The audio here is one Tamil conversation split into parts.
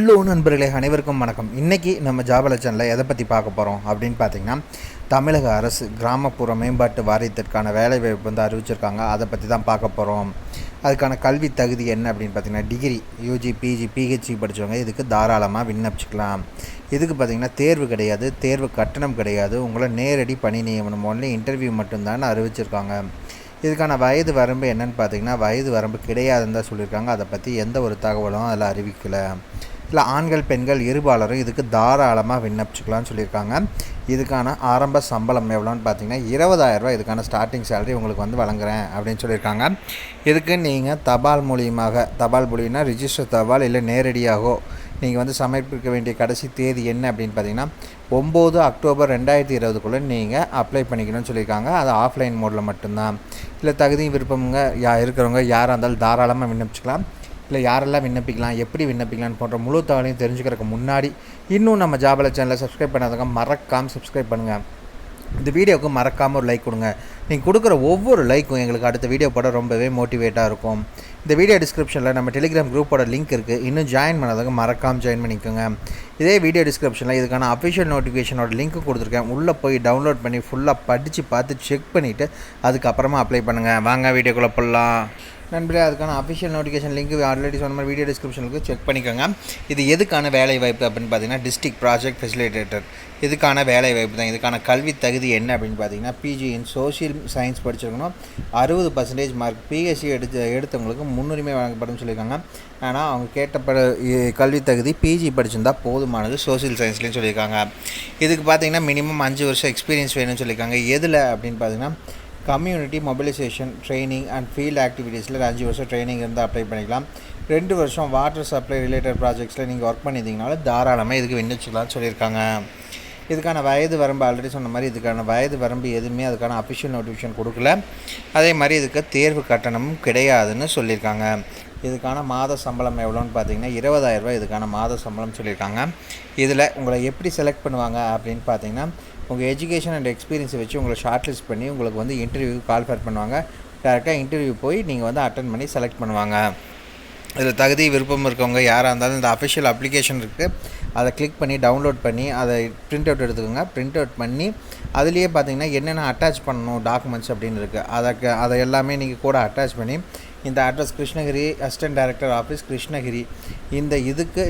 ஹலோ நண்பர்களே, அனைவருக்கும் வணக்கம். இன்றைக்கி நம்ம ஜாபல சேனலில் எதை பற்றி பார்க்க போகிறோம் அப்படின்னு பார்த்தீங்கன்னா, தமிழக அரசு கிராமப்புற மேம்பாட்டு வாரியத்திற்கான வேலைவாய்ப்பு வந்து அறிவிச்சிருக்காங்க. அதை பற்றி தான் பார்க்க போகிறோம். அதுக்கான கல்வி தகுதி என்ன அப்படின்னு பார்த்தீங்கன்னா, டிகிரி யூஜி, பிஜி, பிஹெச்சி படித்தவங்க இதுக்கு தாராளமாக விண்ணப்பிச்சிக்கலாம். இதுக்கு பார்த்திங்கன்னா தேர்வு கிடையாது, தேர்வு கட்டணம் கிடையாது. உங்களை நேரடி பணி நியமனம், ஒன்லி இன்டர்வியூ மட்டும்தான் அறிவிச்சிருக்காங்க. இதுக்கான வயது வரம்பு என்னென்னு பார்த்தீங்கன்னா, வயது வரம்பு கிடையாதுன்னு தான் சொல்லியிருக்காங்க. அதை பற்றி எந்த ஒரு தகவலும் அதில் அறிவிக்கலை. இல்லை ஆண்கள் பெண்கள் இருபாலரும் இதுக்கு தாராளமாக விண்ணப்பிச்சுக்கலாம்னு சொல்லியிருக்காங்க. இதுக்கான ஆரம்ப சம்பளம் எவ்வளோன்னு பார்த்தீங்கன்னா 20,000 இதுக்கான ஸ்டார்டிங் சேலரி உங்களுக்கு வந்து வழங்குறேன் அப்படின்னு சொல்லியிருக்காங்க. இதுக்கு நீங்கள் தபால் மூலியமாக ரிஜிஸ்டர் தபால் இல்லை நேரடியாகவோ நீங்கள் வந்து சமர்ப்பிக்க வேண்டிய கடைசி தேதி என்ன அப்படின்னு பார்த்தீங்கன்னா 9 அக்டோபர் 2020 நீங்கள் அப்ளை பண்ணிக்கணும்னு சொல்லியிருக்காங்க. அது ஆஃப்லைன் மோடில் மட்டும்தான். இல்லை தகுதி விருப்பங்க இருக்கிறவங்க யாராக இருந்தாலும் தாராளமாக விண்ணப்பிச்சுக்கலாம். இல்லை யாரெல்லாம் விண்ணப்பிக்கலாம், எப்படி விண்ணப்பிக்கலான்னு போன்ற முழு தகவலையும் தெரிஞ்சுக்கிறதுக்கு முன்னாடி இன்னும் நம்ம ஜாபல சேனலை சப்ஸ்கிரைப் பண்ணாதவங்க மறக்காமல் சப்ஸ்கிரைப் பண்ணுங்கள். இந்த வீடியோவுக்கு மறக்காமல் ஒரு லைக் கொடுங்க. நீங்கள் கொடுக்குற ஒவ்வொரு லைக்கும் எங்களுக்கு அடுத்த வீடியோ போட ரொம்பவே மோட்டிவேட்டாக இருக்கும். இந்த வீடியோ டிஸ்கிரிப்ஷனில் நம்ம டெலிகிராம் குரூப்போட லிங்க் இருக்குது. இன்னும் ஜாயின் பண்ணாதவங்க மறக்காமல் ஜாயின் பண்ணிக்கோங்க. இதே வீடியோ டிஸ்கிரிப்ஷனில் இதுக்கான அஃபிஷியல் நோட்டிஃபிகேஷனோட லிங்க்கு கொடுத்துருக்கேன். உள்ளே போய் டவுன்லோட் பண்ணி ஃபுல்லாக படித்து பார்த்து செக் பண்ணிவிட்டு அதுக்கப்புறமா அப்ளை பண்ணுங்கள். வாங்க வீடியோக்குள்ளே போடலாம். நண்பர்களே, அதுக்கான அஃபிஷியல் நோட்டிஃபிகேஷன் லிங்க் ஆல்ரெடி சொன்ன மாதிரி வீடியோ டிஸ்கிரிப்ஷனுக்கு செக் பண்ணிக்கோங்க. இது எதுக்கான வேலை வாய்ப்பு அப்படின்னு பார்த்தீங்கன்னா, டிஸ்ட்ரிக்ட் ப்ராஜெக்ட் ஃபெசிலிட்டேட்டர் இதுக்கான வேலை வாய்ப்பு தான். இதுக்கான கல்வி தகுதி என்ன அப்படின்னு பார்த்தீங்கன்னா, பிஜி இன் சோஷியல் சயின்ஸ் படிச்சிருக்கணும். 60% மார்க். பிஎஸ்சி எடுத்தவங்களுக்கு முன்னுரிமை வழங்கப்படும் சொல்லியிருக்காங்க. ஆனால் அவங்க கேட்டப்பட கல்வி தகுதி பிஜி படிச்சிருந்தால் போதுமானது சோஷியல் சயின்ஸ்லேயும் சொல்லியிருக்காங்க. இதுக்கு பார்த்தீங்கன்னா மினிமம் 5 வருஷம் எக்ஸ்பீரியன்ஸ் வேணும்னு சொல்லியிருக்காங்க. எதில் அப்படின்னு பார்த்தீங்கன்னா, community mobilisation training and field ஆக்டிவிட்டீஸில் 5 வருஷம் ட்ரைனிங் இருந்தால் அப்ளை பண்ணிக்கலாம். 2 வருஷம் வாட்டர் சப்ளை ரிலேட்டட் ப்ராஜெக்ட்ஸில் நீங்கள் ஒர்க் பண்ணியிருந்தீங்கனாலும் தாராளமாக இதுக்கு விண்ணப்பிச்சிக்கலாம்னு சொல்லியிருக்காங்க. இதுக்கான வயது வரம்பு ஆல்ரெடி சொன்ன மாதிரி இதுக்கான வயது வரம்பு எதுவுமே அதுக்கான அஃபிஷியல் நோட்டிஃபிகேஷன் கொடுக்கல. அதே மாதிரி இதுக்கு தேர்வு கட்டணமும் கிடையாதுன்னு சொல்லியிருக்காங்க. இதுக்கான மாத சம்பளம் எவ்வளோன்னு பார்த்தீங்கன்னா 20,000 இதுக்கான மாத சம்பளம் சொல்லியிருக்காங்க. இதில் உங்களை எப்படி செலக்ட் பண்ணுவாங்க அப்படின்னு பார்த்தீங்கன்னா, உங்கள் எஜுகேஷன் அண்ட் எக்ஸ்பீரியன்ஸை வச்சு உங்களை ஷார்ட் லிஸ்ட் பண்ணி உங்களுக்கு வந்து இன்டர்வியூக்கு கால்ஃபர் பண்ணுவாங்க. டேரெக்டாக இன்டர்வியூ போய் நீங்கள் வந்து அட்டன் பண்ணி செலக்ட் பண்ணுவாங்க. இதில் தகுதி விருப்பம் இருக்கவங்க யாராக இருந்தாலும் இந்த அஃபிஷியல் அப்ளிகேஷன் இருக்குது, அதை கிளிக் பண்ணி டவுன்லோட் பண்ணி அதை பிரிண்ட் அவுட் எடுத்துக்கோங்க. பிரிண்ட் அவுட் பண்ணி அதுலேயே பார்த்தீங்கன்னா என்னென்ன அட்டாச் பண்ணணும் டாக்குமெண்ட்ஸ் அப்படின்னு இருக்குது. அதை எல்லாமே நீங்கள் கூட அட்டாச் பண்ணி இந்த address Krishnagiri assistant director office Krishnagiri இந்த இதுக்கு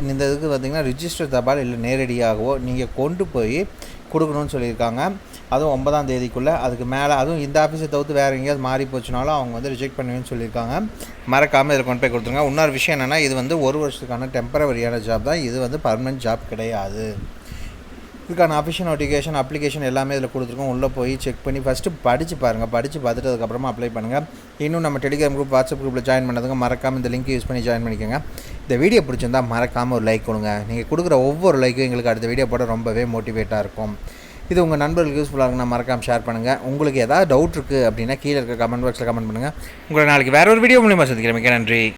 பார்த்திங்கன்னா ரிஜிஸ்டர் தபால் இல்லை நேரடியாகவோ நீங்கள் கொண்டு போய் கொடுக்கணும்னு சொல்லியிருக்காங்க. அதுவும் 9ஆம் தேதிக்குள்ளே. அதுக்கு மேலே அதுவும் இந்த ஆஃபீஸை தவிர்த்து வேறு எங்கேயாவது மாறி போச்சுனாலும் அவங்க வந்து ரிஜெக்ட் பண்ணுவேன்னு சொல்லியிருக்காங்க. மறக்காமல் இதில் கொண்டு போய் கொடுத்துருங்க. இன்னொரு விஷயம் என்னென்னா, இது வந்து 1 வருஷத்துக்கான டெம்பரவரியான ஜாப் தான். இது வந்து பர்மனெண்ட் ஜாப் கிடையாது. இதுக்கான அஃபிஷியல் நோட்டிஃபிகேஷன் அப்ளிகேஷன் எல்லாமே இதில் கொடுத்துருக்கோம். உள்ளே போய் செக் பண்ணி ஃபஸ்ட்டு படித்து பாருங்கள். படித்து பார்த்துட்டு அதுக்கப்புறமா அப்ளை பண்ணுங்கள். இன்னும் நம்ம டெலிகிராம் குரூப் வாட்ஸ்அப் குரூப்பில் ஜாயின் பண்ணதுங்க மறக்காமல் இந்த லிங்க் யூஸ் பண்ணி ஜாயின் பண்ணிக்கோங்க. இந்த வீடியோ பிடிச்சிருந்தால் மறக்காமல் ஒரு லைக் கொடுங்க. நீங்கள் கொடுக்குற ஒவ்வொரு லைக்கும் எங்களுக்கு அடுத்த வீடியோ போட ரொம்பவே மோட்டிவேட்டாக இருக்கும். இது உங்கள் நண்பர்களுக்கு யூஸ்ஃபுல்லாக இருக்குன்னா மறக்காமல் ஷேர் பண்ணுங்கள். உங்களுக்கு ஏதாவது டவுட் இருக்குது அப்படின்னா கீழே இருக்க கமெண்ட் பாக்ஸில் கமெண்ட் பண்ணுங்கள். உங்களை நாளைக்கு வேறு ஒரு வீடியோ மூலியமாக சந்திக்கிறேன். மிக்க நன்றி.